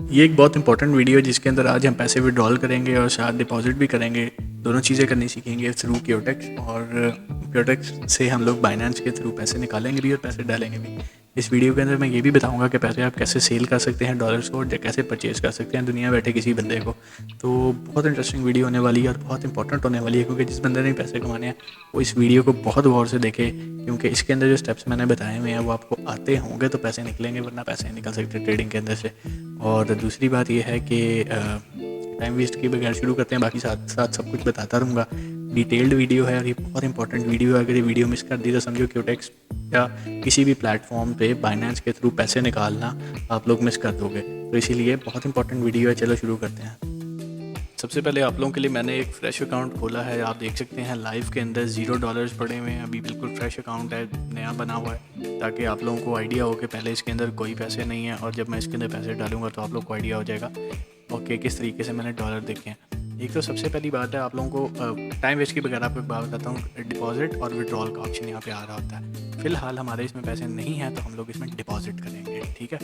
ये एक बहुत इंपॉर्टेंट वीडियो है जिसके अंदर आज हम पैसे विड्रॉल करेंगे और साथ डिपॉजिट भी करेंगे। दोनों चीज़ें करनी सीखेंगे थ्रू क्योटेक्स, और क्योटेक्स से हम लोग बाइनेंस के थ्रू पैसे निकालेंगे भी और पैसे डालेंगे भी। इस वीडियो के अंदर मैं ये भी बताऊंगा कि पैसे आप कैसे सेल कर सकते हैं डॉलर्स को, और कैसे परचेज़ कर सकते हैं दुनिया बैठे किसी बंदे को। तो बहुत इंटरेस्टिंग वीडियो होने वाली है और बहुत इंपॉर्टेंट होने वाली है, क्योंकि जिस बंदे ने पैसे कमाने हैं वो इस वीडियो को बहुत गौर से देखे, क्योंकि इसके अंदर जो स्टेप्स मैंने बताए हुए हैं वो आपको आते होंगे तो पैसे निकलेंगे, वरना पैसे नहीं निकल सकते ट्रेडिंग के अंदर से। और दूसरी बात यह है कि टाइम वेस्ट किए बगैर शुरू करते हैं, बाकी साथ साथ सब कुछ बताता रहूँगा। डिटेल्ड वीडियो है और ये बहुत इंपॉर्टेंट वीडियो है। अगर ये वीडियो मिस कर दी तो समझो क्योटेक्स या किसी भी प्लेटफॉर्म पे बाइनेंस के थ्रू पैसे निकालना आप लोग मिस कर दोगे। तो इसीलिए बहुत इंपॉर्टेंट वीडियो है। चलो शुरू करते हैं। सबसे पहले आप लोगों के लिए मैंने एक फ्रेश अकाउंट खोला है। आप देख सकते हैं लाइव के अंदर $0 पड़े हुए हैं। अभी बिल्कुल फ्रेश अकाउंट है, नया बना हुआ है, ताकि आप लोगों को आइडिया हो कि पहले इसके अंदर कोई पैसे नहीं है और जब मैं इसके अंदर पैसे डालूंगा तो आप लोग को आइडिया हो जाएगा ओके किस तरीके से मैंने डॉलर देखे हैं। एक तो सबसे पहली बात है, आप लोगों को टाइम वेस्ट की बगैर आपको एक बात बताता हूँ, डिपॉजिट और विड्रॉल का ऑप्शन यहाँ पे आ रहा होता है। फिलहाल हमारे इसमें पैसे नहीं हैं तो हम लोग इसमें डिपॉजिट करेंगे। ठीक है,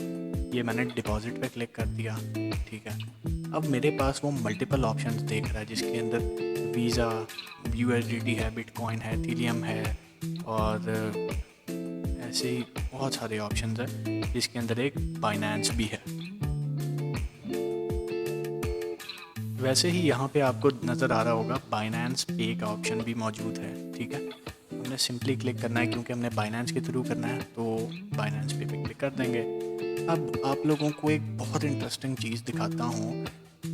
ये मैंने डिपॉजिट पे क्लिक कर दिया। ठीक है, अब मेरे पास वो मल्टीपल ऑप्शंस देख रहा है जिसके अंदर वीज़ा, USDT है, बिटकॉइन है, इथेरियम है, और ऐसे ही बहुत सारे ऑप्शंस हैं जिसके अंदर एक बाइनेंस भी है। वैसे ही यहाँ पे आपको नज़र आ रहा होगा बाइनेंस पे का ऑप्शन भी मौजूद है। ठीक है, हमने सिंपली क्लिक करना है, क्योंकि हमने बाइनेंस के थ्रू करना है तो बाइनेंस पे क्लिक कर देंगे। अब आप लोगों को एक बहुत इंटरेस्टिंग चीज़ दिखाता हूँ,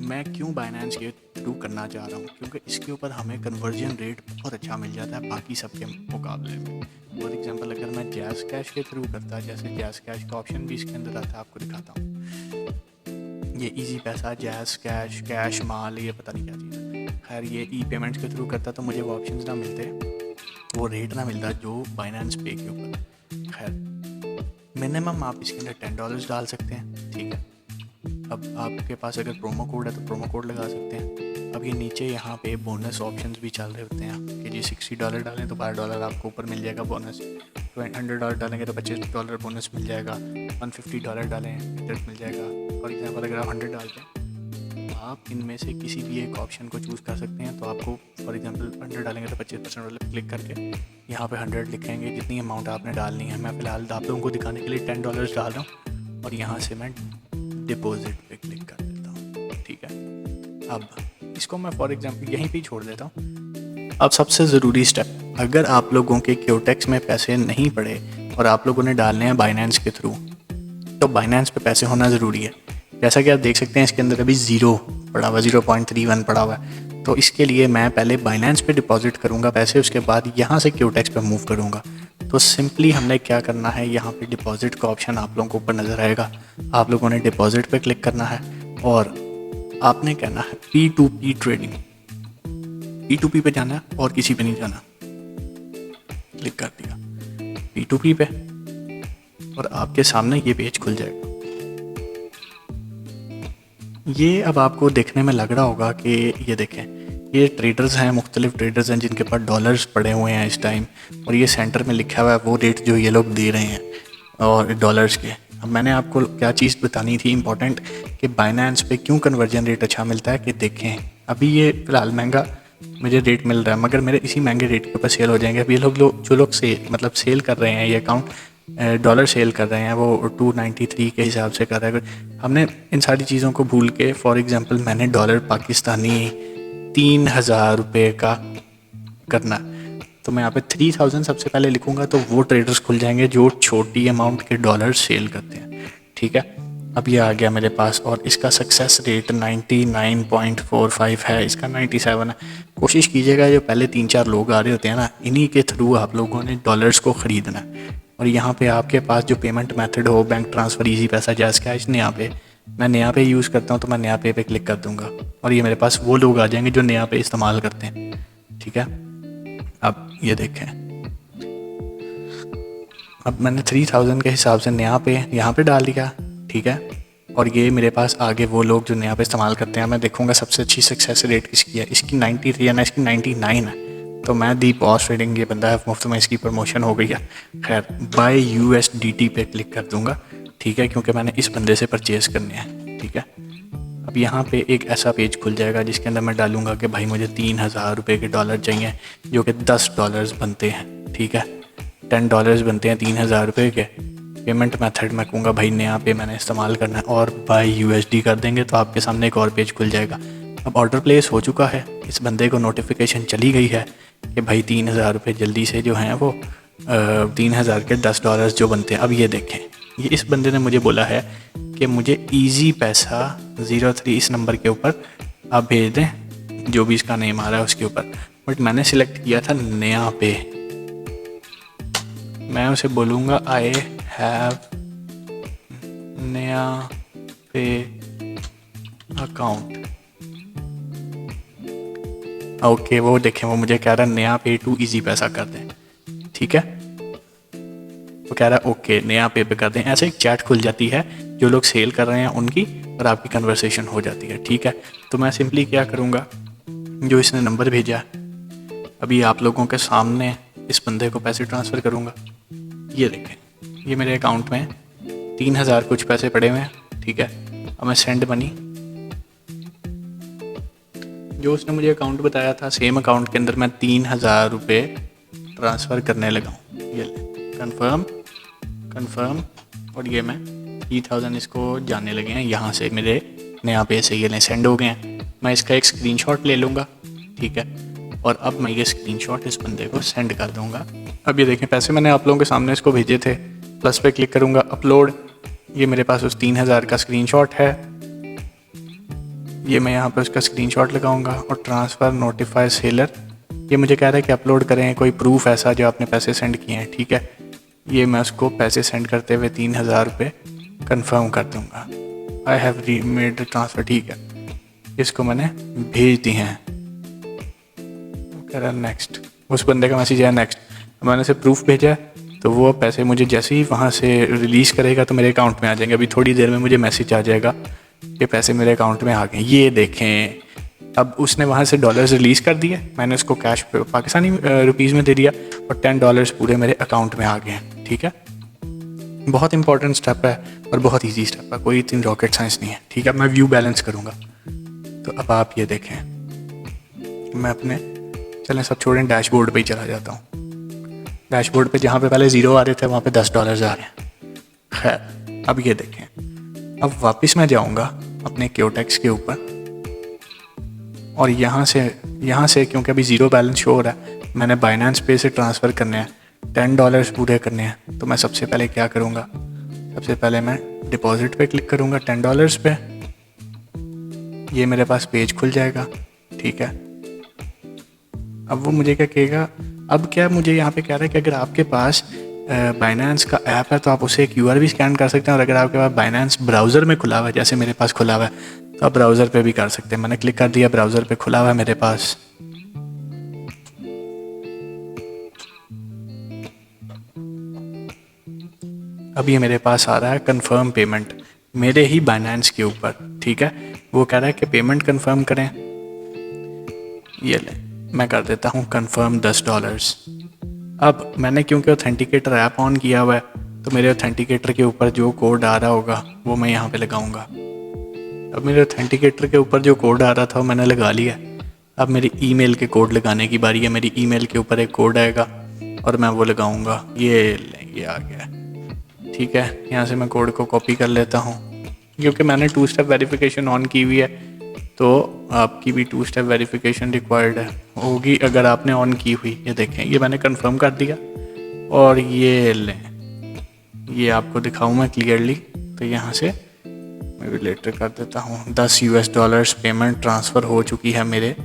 मैं क्यों बाइनेंस के थ्रू करना चाह रहा हूँ, क्योंकि इसके ऊपर हमें कन्वर्जन रेट बहुत अच्छा मिल जाता है बाकी सब के मुकाबले में। फॉर एग्जांपल अगर मैं जैज़ कैश के थ्रू करता, जैसे जैज़ कैश का ऑप्शन भी इसके अंदर आता है, आपको दिखाता हूँ। ये इजी पैसा, जैज़ कैश, कैश माल, ये पता नहीं क्या चीज़ है। खैर ये ई पेमेंट्स के थ्रू करता तो मुझे वो ऑप्शंस ना मिलते, वो रेट ना मिलता जो बाइनेंस पे के ऊपर। खैर मिनिमम आप इसके अंदर $10 डाल सकते हैं। ठीक है, अब आपके पास अगर प्रोमो कोड है तो प्रोमो कोड लगा सकते हैं। अब ये नीचे यहाँ पे बोनस ऑप्शंस भी चल रहे होते हैं कि जी $60 डालें तो $12 आपको ऊपर मिल जाएगा बोनस, $100 डालेंगे तो $25 बोनस मिल जाएगा, $150 डालें रिटर्न मिल जाएगा। फॉर एग्जांपल अगर आप 100 डालते हैं तो आप इनमें से किसी भी एक ऑप्शन को चूज़ कर सकते हैं। तो आपको फॉर एग्जांपल 100 डालेंगे तो 25% वाले क्लिक करके यहाँ पे 100 लिखेंगे, जितनी अमाउंट आपने डालनी है। मैं फ़िलहाल आप लोगों को दिखाने के लिए $10 डाल रहा हूँ और यहाँ से मैं डिपॉजिट पे क्लिक कर देता हूँ। ठीक है, अब इसको मैं फॉर एग्जांपल यहीं पे छोड़ देता हूँ। अब सबसे ज़रूरी स्टेप, अगर आप लोगों के क्योटेक्स में पैसे नहीं पड़े और आप लोगों ने डालने हैं बाइनेंस के थ्रू, तो बाइनेंस पे पैसे होना ज़रूरी है। जैसा कि आप देख सकते हैं इसके अंदर अभी 0 पड़ा हुआ, 0.31 पड़ा हुआ है। तो इसके लिए मैं पहले बाइनेंस पे डिपॉजिट करूँगा पैसे, उसके बाद यहाँ से क्योटेक्स पे मूव करूँगा। तो सिंपली हमने क्या करना है, यहाँ पे डिपॉजिट का ऑप्शन आप लोगों को ऊपर नज़र आएगा, आप लोगों ने डिपॉजिट पे क्लिक करना है और आपने कहना है P2P ट्रेडिंग, P2P पे जाना है और किसी पे नहीं जाना। क्लिक कर दिया P2P पे और आपके सामने ये पेज खुल जाएगा। ये अब आपको देखने में लग रहा होगा कि ये देखें, ये ट्रेडर्स हैं, मुख्तलिफ ट्रेडर्स हैं जिनके पास डॉलर्स पड़े हुए हैं इस टाइम, और ये सेंटर में लिखा हुआ है वो रेट जो ये लोग दे रहे हैं और डॉलर्स के। अब मैंने आपको क्या चीज़ बतानी थी इंपॉर्टेंट, कि बाइनेंस पे क्यों कन्वर्जन रेट अच्छा मिलता है। कि देखें अभी ये फ़िलहाल महंगा मुझे रेट मिल रहा है, मगर मेरे इसी महंगे रेट के ऊपर सेल हो जाएंगे। अब ये लोग जो लोग सेल कर रहे हैं, ये अकाउंट डॉलर सेल कर रहे हैं, वो 293 के हिसाब से कर रहे हैं। हमने इन सारी चीज़ों को भूल के फॉर एग्जांपल मैंने डॉलर पाकिस्तानी 3000 रुपये का करना, तो मैं यहाँ पे 3000 सबसे पहले लिखूँगा तो वो ट्रेडर्स खुल जाएंगे जो छोटी अमाउंट के डॉलर सेल करते हैं। ठीक है, अब ये आ गया मेरे पास और इसका सक्सेस रेट 99.45 है, इसका 97 है। कोशिश कीजिएगा जो पहले 3-4 लोग आ रहे होते हैं ना, इन्हीं के थ्रू आप लोगों ने डॉलर्स को ख़रीदना है। और यहाँ पे आपके पास जो पेमेंट मेथड हो, बैंक ट्रांसफ़र, इजी पैसा, जैज़ कैश, नया पे, मैं नया पे यूज़ करता हूँ तो मैं नया पे क्लिक कर दूँगा और ये मेरे पास वो लोग आ जाएंगे जो नया पे इस्तेमाल करते हैं। ठीक है, अब ये देखें, अब मैंने 3000 के हिसाब से नया पे यहाँ पे डाल दिया। ठीक है, और ये मेरे पास आगे वो लोग जो नया पे इस्तेमाल करते हैं, मैं देखूँगा सबसे अच्छी सक्सेस रेट किसकी है। इसकी 93 है ना, इसकी 99 है। तो मैं दी बॉस ट्रेडिंग, ये बंदा है मुफ्त में, इसकी प्रमोशन हो गई है। खैर बाय USDT पे क्लिक कर दूंगा। ठीक है, क्योंकि मैंने इस बंदे से परचेज़ करने हैं। ठीक है, अब यहाँ पे एक ऐसा पेज खुल जाएगा जिसके अंदर मैं डालूँगा कि भाई मुझे 3000 रुपये के डॉलर चाहिए, जो कि $10 बनते हैं, ठीक है, $10 बनते हैं 3000 रुपये के। पेमेंट मेथड मैं कहूँगा भाई नया पे मैंने इस्तेमाल करना है और बाई USD कर देंगे तो आपके सामने एक और पेज खुल जाएगा। अब ऑर्डर प्लेस हो चुका है, इस बंदे को नोटिफिकेशन चली गई है कि भाई 3000 रुपये जल्दी से जो हैं वो 3000 के $10 जो बनते हैं। अब ये देखें, ये इस बंदे ने मुझे बोला है कि मुझे इजी पैसा 03 इस नंबर के ऊपर आप भेज दें, जो भी इसका नेम आ रहा है उसके ऊपर, बट मैंने सिलेक्ट किया था नया पे। मैं उसे बोलूँगा आई हैव नया पे अकाउंट। ओके, वो देखें, वो मुझे कह रहा है नया पे टू इजी पैसा कर दें, ठीक है, वो कह रहा है ओके नया पे कर दें। ऐसे एक चैट खुल जाती है जो लोग सेल कर रहे हैं उनकी, और आपकी कन्वर्सेशन हो जाती है, ठीक है। तो मैं सिंपली क्या करूँगा, जो इसने नंबर भेजा अभी आप लोगों के सामने इस बंदे को पैसे ट्रांसफ़र करूँगा। ये देखें, ये मेरे अकाउंट में 3000 कुछ पैसे पड़े हुए हैं, ठीक है। अब मैं सेंड मनी, जो उसने मुझे अकाउंट बताया था सेम अकाउंट के अंदर मैं 3000 रुपये ट्रांसफ़र करने लगा हूँ। ये कंफर्म कंफर्म, और ये मैं 3000 इसको जाने लगे हैं यहाँ से मेरे नया पे से, ये सेंड हो गए हैं। मैं इसका एक स्क्रीनशॉट ले लूँगा, ठीक है, और अब मैं ये स्क्रीनशॉट इस बंदे को सेंड कर दूँगा। अब ये देखें, पैसे मैंने आप लोगों के सामने इसको भेजे थे, प्लस पे क्लिक करूँगा अपलोड, ये मेरे पास उस 3000 का स्क्रीनशॉट है, ये मैं यहाँ पे उसका स्क्रीनशॉट लगाऊंगा और ट्रांसफ़र नोटिफाई सेलर, ये मुझे कह रहा है कि अपलोड करें कोई प्रूफ ऐसा जो आपने पैसे सेंड किए हैं, ठीक है। ये मैं उसको पैसे सेंड करते हुए 3000 रुपये कन्फर्म कर दूँगा। आई हैव मेड ट्रांसफ़र, ठीक है, इसको मैंने भेज दिए हैं। कह रहा नेक्स्ट, उस बंदे का मैसेज है नेक्स्ट, मैंने उसे प्रूफ भेजा है, तो वो पैसे मुझे जैसे ही वहाँ से रिलीज़ करेगा तो मेरे अकाउंट में आ जाएंगे। अभी थोड़ी देर में मुझे मैसेज आ जाएगा कि पैसे मेरे अकाउंट में आ गए। ये देखें, अब उसने वहाँ से डॉलर्स रिलीज़ कर दिए, मैंने उसको कैश पाकिस्तानी रुपीज़ में दे दिया और $10 पूरे मेरे अकाउंट में आ गए हैं, ठीक है। बहुत इंपॉर्टेंट स्टेप है और बहुत ईजी स्टेप है, कोई इतनी रॉकेट साइंस नहीं है, ठीक है। मैं व्यू बैलेंस करूँगा, तो अब आप ये देखें, मैं अपने चलें सब छोड़ें, डैशबोर्ड पे ही चला जाता हूँ। डैशबोर्ड पे जहाँ पे पहले 0 आ रहे थे वहाँ पे $10 आ रहे हैं। खैर, अब ये देखें, अब वापस मैं जाऊँगा अपने क्योटेक्स के ऊपर और यहाँ से क्योंकि अभी 0 बैलेंस शो हो रहा है, मैंने बाइनेंस पे से ट्रांसफ़र करने हैं, $10 पूरे करने हैं। तो मैं सबसे पहले क्या करूँगा, सबसे पहले मैं डिपॉजिट पे क्लिक करूँगा $10 पे, ये मेरे पास पेज खुल जाएगा, ठीक है। अब वो मुझे क्या कहेगा, अब क्या मुझे यहाँ पे कह रहा है कि अगर आपके पास बाइनेंस का ऐप है तो आप उसे QR भी स्कैन कर सकते हैं, और अगर आपके पास बाइनेंस ब्राउज़र में खुला हुआ है, जैसे मेरे पास खुला हुआ है, तो आप ब्राउज़र पे भी कर सकते हैं। मैंने क्लिक कर दिया, ब्राउज़र पे खुला हुआ है मेरे पास। अब ये मेरे पास आ रहा है कंफर्म पेमेंट मेरे ही बाइनेंस के ऊपर, ठीक है। वो कह रहा है कि पेमेंट कंफर्म करें, ये ले मैं कर देता हूँ कंफर्म $10। अब मैंने क्योंकि ऑथेंटिकेटर ऐप ऑन किया हुआ है, तो मेरे ऑथेंटिकेटर के ऊपर जो कोड आ रहा होगा वो मैं यहाँ पे लगाऊंगा। अब मेरे ऑथेंटिकेटर के ऊपर जो कोड आ रहा था वो मैंने लगा लिया। अब मेरी ईमेल के कोड लगाने की बारी है। मेरी ईमेल के ऊपर एक कोड आएगा और मैं वो लगाऊंगा। ये आ गया, ठीक है। यहाँ से मैं कोड को कॉपी कर लेता हूँ। क्योंकि मैंने 2 स्टेप वेरिफिकेशन ऑन की हुई है, तो आपकी भी 2 स्टेप वेरिफिकेशन रिक्वायर्ड है होगी अगर आपने ऑन की हुई। ये देखें, ये मैंने कंफर्म कर दिया और ये लें, ये आपको दिखाऊँ मैं क्लियरली। तो यहाँ से मैं भी लेटर कर देता हूँ, $10 पेमेंट ट्रांसफ़र हो चुकी है मेरे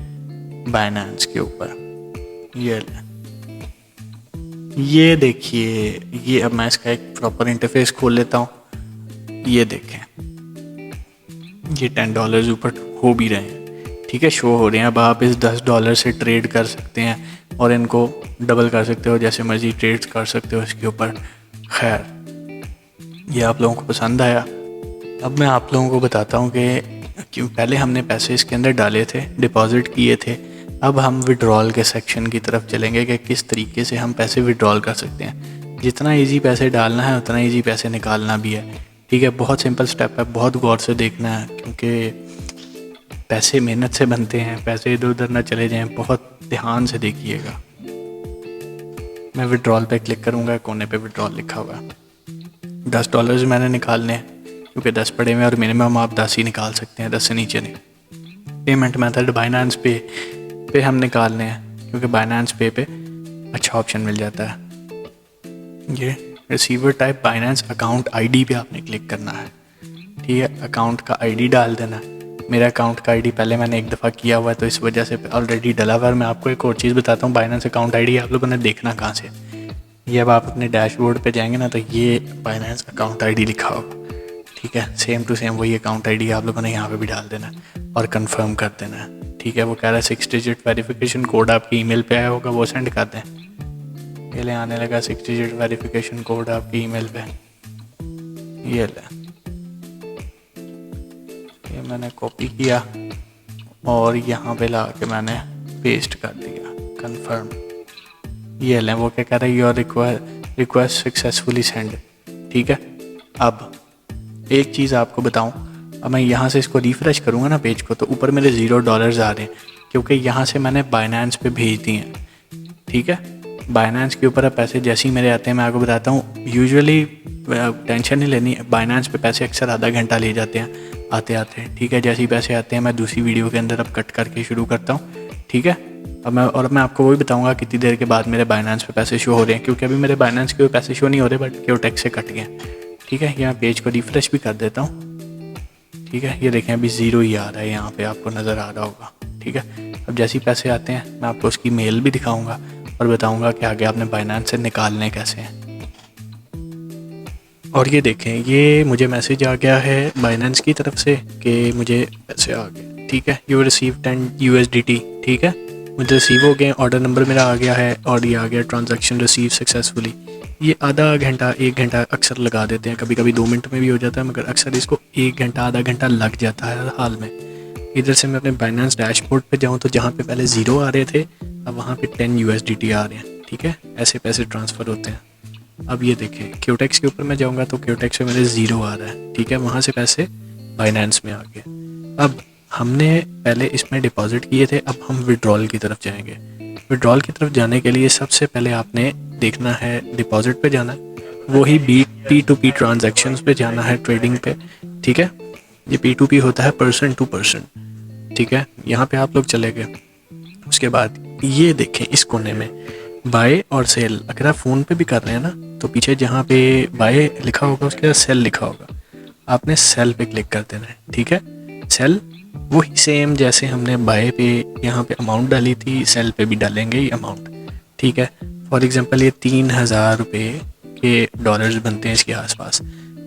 बाइनेंस के ऊपर। ये लें, ये देखिए, ये अब मैं इसका एक प्रॉपर इंटरफेस खोल लेता हूँ। ये देखें, ये $10 ऊपर हो भी रहे हैं, ठीक है, शो हो रहे हैं। अब आप इस $10 से ट्रेड कर सकते हैं और इनको डबल कर सकते हो, जैसे मर्जी ट्रेड कर सकते हो इसके ऊपर। खैर, ये आप लोगों को पसंद आया। अब मैं आप लोगों को बताता हूँ कि पहले हमने पैसे इसके अंदर डाले थे, डिपॉजिट किए थे। अब हम विड्रॉल के सेक्शन की तरफ चलेंगे कि किस तरीके से हम पैसे विड्रॉल कर सकते हैं। जितना इजी पैसे डालना है उतना इजी पैसे निकालना भी है, ठीक है। बहुत सिंपल स्टेप है, बहुत गौर से देखना है, क्योंकि पैसे मेहनत से बनते हैं, पैसे इधर उधर ना चले जाएं, बहुत ध्यान से देखिएगा। मैं विड्रॉल पे क्लिक करूँगा, कोने पे विड्रॉल लिखा हुआ है। $10 मैंने निकालने हैं क्योंकि 10 पड़े हुए और मिनिमम आप 10 ही निकाल सकते हैं, 10 से नीचे नहीं। पेमेंट मेथड बाइनेंस पे हम निकालने हैं क्योंकि बाइनेंस पे अच्छा ऑप्शन मिल जाता है। ये receiver type Binance account ID पे आपने क्लिक करना है, ठीक है। अकाउंट का आईडी डाल देना है। मेरा अकाउंट का आईडी पहले मैंने एक दफ़ा किया हुआ है तो इस वजह से ऑलरेडी डला हुआ है। मैं आपको एक और चीज़ बताता हूँ, बाइनेंस अकाउंट आईडी आप लोगों ने देखना कहाँ से। ये अब आप अपने डैशबोर्ड पे जाएंगे ना तो ये बाइनेंस अकाउंट आईडी लिखा होगा, ठीक है। सेम टू सेम वही अकाउंट आईडी आप लोगों ने यहाँ पे भी डाल देना है और कंफर्म कर देना है, ठीक है। वो कह रहा है 6 डिजिट वेरिफिकेशन कोड आपकी ईमेल पे आया होगा, वो सेंड कर दें। ये ले आने लगा 6 डिजिट वेरिफिकेशन कोड आपकी ईमेल पे। ये ले, ये मैंने कॉपी किया और यहाँ पे ला के मैंने पेस्ट कर दिया, कंफर्म। ये लें, वो क्या कह रहा है, योर रिक्वेस्ट सक्सेसफुली सेंड, ठीक है। अब एक चीज़ आपको बताऊं, अब मैं यहाँ से इसको रिफ़्रेश करूँगा ना पेज को, तो ऊपर मेरे $0 आ रहे हैं क्योंकि यहाँ से मैंने बाइनेंस पे भेज दिए हैं, ठीक है। बाइनेंस के ऊपर अब पैसे जैसे ही मेरे आते हैं मैं आपको बताता हूँ। यूजुअली टेंशन नहीं लेनी, बाइनेंस पे पैसे अक्सर आधा घंटा ले जाते हैं आते आते, ठीक है। जैसे ही पैसे आते हैं मैं दूसरी वीडियो के अंदर अब कट करके शुरू करता हूँ, ठीक है। अब मैं आपको वही बताऊंगा कितनी देर के बाद मेरे बाइनेंस पे पैसे शो हो रहे हैं, क्योंकि अभी मेरे बाइनेंस के पैसे शो नहीं हो रहे बट क्यूटेक्स से कट गए, ठीक है। यहाँ पेज को रिफ्रेश भी कर देता हूँ, ठीक है। ये देखें अभी 0 ही आ रहा है, यहाँ पे आपको नज़र आ रहा होगा, ठीक है। अब जैसे ही पैसे आते हैं मैं आपको उसकी मेल भी दिखाऊँगा और बताऊँगा कि आगे आपने बाइनेंस से निकालने कैसे हैं। और ये देखें, ये मुझे मैसेज आ गया है बाइनेंस की तरफ से कि मुझे पैसे आ गए, ठीक है। यू रिसीव 10 USDT, ठीक है। मुझे रिसीव हो गए, ऑर्डर नंबर मेरा आ गया है और ये आ गया ट्रांजैक्शन रिसीव सक्सेसफुली। ये आधा घंटा 1 घंटा अक्सर लगा देते हैं, कभी कभी 2 मिनट में भी हो जाता है, मगर अक्सर इसको 1 घंटा आधा घंटा लग जाता है हाल में। इधर से मैं अपने बाइनेंस डैशबोर्ड पे जाऊँ तो जहाँ पे पहले 0 आ रहे थे अब वहाँ पे 10 USDT आ रहे हैं, ठीक है। ऐसे पैसे ट्रांसफ़र होते हैं। अब ये देखें, क्यूटेक्स के ऊपर मैं जाऊँगा तो क्यूटेक्स पे मेरे 0 आ रहा है, ठीक है। वहाँ से पैसे बाइनेंस में आ गए। अब हमने पहले इसमें डिपॉजिट किए थे, अब हम विड्रॉल की तरफ जाएंगे। विड्रॉल की तरफ जाने के लिए सबसे पहले आपने देखना है डिपॉजिट पे जाना है, वही P2P ट्रांजैक्शंस पे जाना है, ट्रेडिंग पे, ठीक है। ये P2P होता है पर्सन टू पर्सन, ठीक है। यहाँ पे आप लोग चले गए। उसके बाद ये देखें इस कोने में बाय और सेल, अगर आप फ़ोन पे भी कर रहे हैं ना तो पीछे जहाँ पे बाय लिखा होगा उसके बाद सेल लिखा होगा, आपने सेल पे क्लिक कर देना है, ठीक है। सेल वही सेम जैसे हमने बाय पे यहाँ पे अमाउंट डाली थी, सेल पे भी डालेंगे ये अमाउंट, ठीक है। फॉर एग्जांपल ये 3000 रुपये के डॉलर्स बनते हैं इसके आसपास।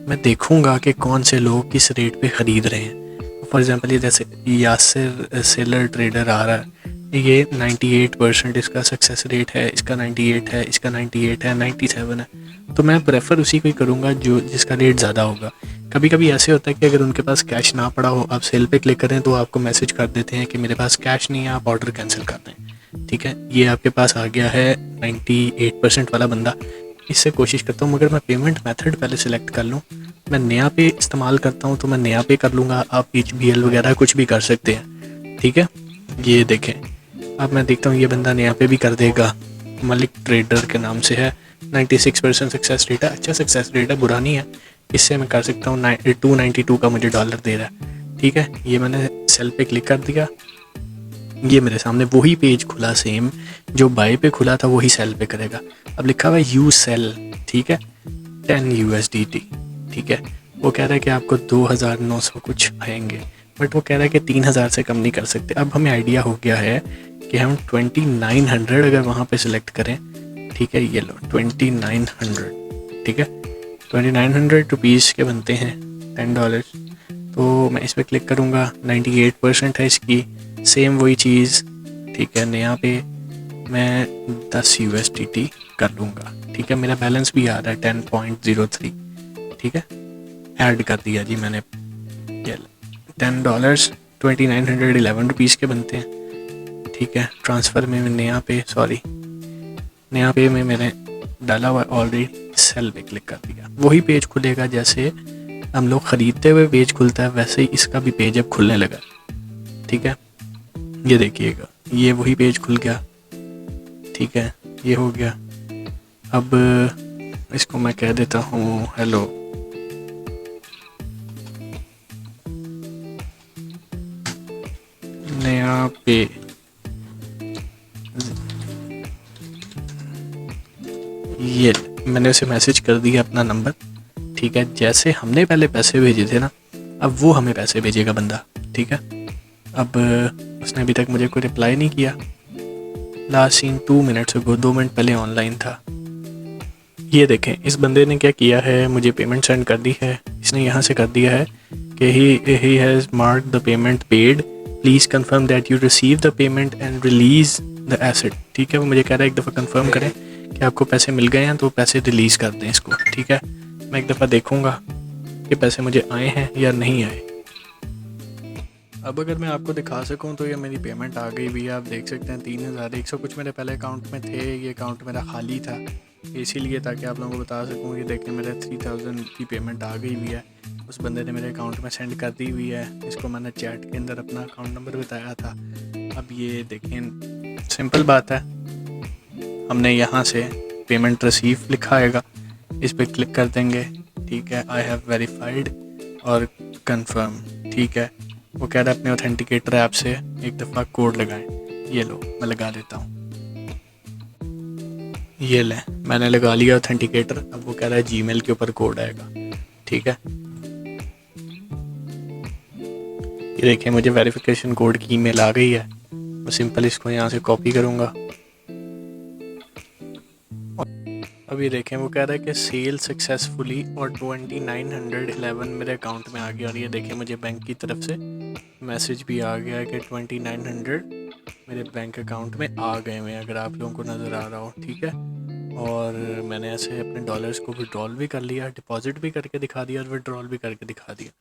मैं देखूँगा कि कौन से लोग किस रेट पे ख़रीद रहे हैं। फॉर एग्जांपल ये जैसे यासिर सेलर ट्रेडर आ रहा है, ये 98% इसका सक्सेस रेट है, इसका 98 है, इसका 98 है, 97 है, तो मैं प्रेफर उसी को ही करूँगा जो जिसका रेट ज़्यादा होगा। कभी कभी ऐसे होता है कि अगर उनके पास कैश ना पड़ा हो, आप सेल पे क्लिक करें तो आपको मैसेज कर देते हैं कि मेरे पास कैश नहीं है, आप ऑर्डर कैंसिल कर दें, ठीक है। ये आपके पास आ गया है 98% वाला बंदा। इससे कोशिश करता हूँ, मगर मैं पेमेंट मेथड पहले सिलेक्ट कर लूँ। मैं नया पे इस्तेमाल करता हूँ तो मैं नया पे कर लूँगा, आप HBL वगैरह कुछ भी कर सकते हैं, ठीक है। ये देखें, अब मैं देखता हूँ ये बंदा नया पे भी कर देगा, मलिक ट्रेडर के नाम से है, 96% सक्सेस रेट है, अच्छा सक्सेस रेट है, बुरा नहीं है। इससे मैं कर सकता हूँ 292 का मुझे डॉलर दे रहा है, ठीक है। ये मैंने सेल पे क्लिक कर दिया, ये मेरे सामने वही पेज खुला, सेम जो बाय पे खुला था वही सेल पे करेगा। अब लिखा हुआ है यू सेल, ठीक है, 10 USDT, ठीक है। वो कह रहा है कि आपको 2900 कुछ आएंगे, बट वो कह रहा है कि 3000 से कम नहीं कर सकते। अब हमें आइडिया हो गया है कि हम 2900 अगर वहाँ पे सिलेक्ट करें, ठीक है, ये लो 2900, ठीक है। 2900 रुपीज़ के बनते हैं $10, तो मैं इस पर क्लिक करूँगा। 98% है इसकी, सेम वही चीज़, ठीक है। नया पे मैं 10 USDT कर लूँगा, ठीक है। मेरा बैलेंस भी आ रहा है 10.03, ठीक है। ऐड कर दिया जी मैंने, ये $10 2911 रुपीज़ के बनते हैं, ठीक है। ट्रांसफ़र में नया पे में मैंने डाला हुआ ऑलरेडी, सेल पे क्लिक कर दिया। वही पेज खुलेगा जैसे हम लोग ख़रीदते हुए पेज खुलता है, वैसे ही इसका भी पेज अब खुलने लगा, ठीक है, ये देखिएगा, ये वही पेज खुल गया। ठीक है, ये हो गया। अब इसको मैं कह देता हूँ हेलो। नया पे ये मैंने उसे मैसेज कर दिया अपना नंबर। ठीक है, जैसे हमने पहले पैसे भेजे थे ना, अब वो हमें पैसे भेजेगा बंदा। ठीक है, अब उसने अभी तक मुझे कोई रिप्लाई नहीं किया। Last seen 2 minutes ago, 2 minute पहले ऑनलाइन था। ये देखें, इस बंदे ने क्या किया है, मुझे पेमेंट सेंड कर दी है। इसने यहाँ से कर दिया है कि he has mark the payment paid, please confirm that you receive the payment and release the asset. ठीक है, वो मुझे कह रहा है एक दफ़ा कंफर्म करें कि आपको पैसे मिल गए हैं, तो पैसे रिलीज़ कर दें इसको। ठीक है, मैं एक दफ़ा देखूँगा कि पैसे मुझे आए हैं या नहीं आए। अब अगर मैं आपको दिखा सकूं तो ये मेरी पेमेंट आ गई भी है। आप देख सकते हैं 3100 कुछ मेरे पहले अकाउंट में थे, ये अकाउंट मेरा खाली था, इसीलिए ताकि आप लोगों को बता सकूं। ये देखें, मेरे 3000 की पेमेंट आ गई भी है, उस बंदे ने मेरे अकाउंट में सेंड कर दी हुई है। इसको मैंने चैट के अंदर अपना अकाउंट नंबर बताया था। अब ये देखें, सिंपल बात है, हमने यहाँ से पेमेंट रिसीव लिखा आएगा, इस पर क्लिक कर देंगे। ठीक है, आई हैव वेरीफाइड और कंफर्म। ठीक है, वो कह रहा है अपने ऑथेंटिकेटर ऐप से एक दफ़ा कोड लगाएं। ये लो, मैं लगा देता हूँ। ये लें, मैंने लगा लिया ऑथेंटिकेटर। अब वो कह रहा है जीमेल के ऊपर कोड आएगा। ठीक है, ये देखिए, मुझे वेरिफिकेशन कोड की ईमेल आ गई है। मैं सिंपल इसको यहाँ से कॉपी करूँगा। अब ये देखें, वो कह रहा है कि सेल सक्सेसफुली और 2911 मेरे अकाउंट में आ गया। और ये देखें, मुझे बैंक की तरफ से मैसेज भी आ गया है कि 2900 मेरे बैंक अकाउंट में आ गए हुए हैं, अगर आप लोगों को नज़र आ रहा हो। ठीक है, और मैंने ऐसे अपने डॉलर्स को विड्रॉल भी कर लिया, डिपॉजिट भी करके दिखा दिया और विड्रॉल भी करके दिखा दिया।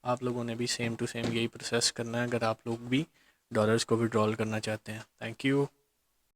आप लोगों ने भी सेम टू सेम यही प्रोसेस करना है अगर आप लोग भी डॉलर्स को विड्रॉल करना चाहते हैं। Thank you.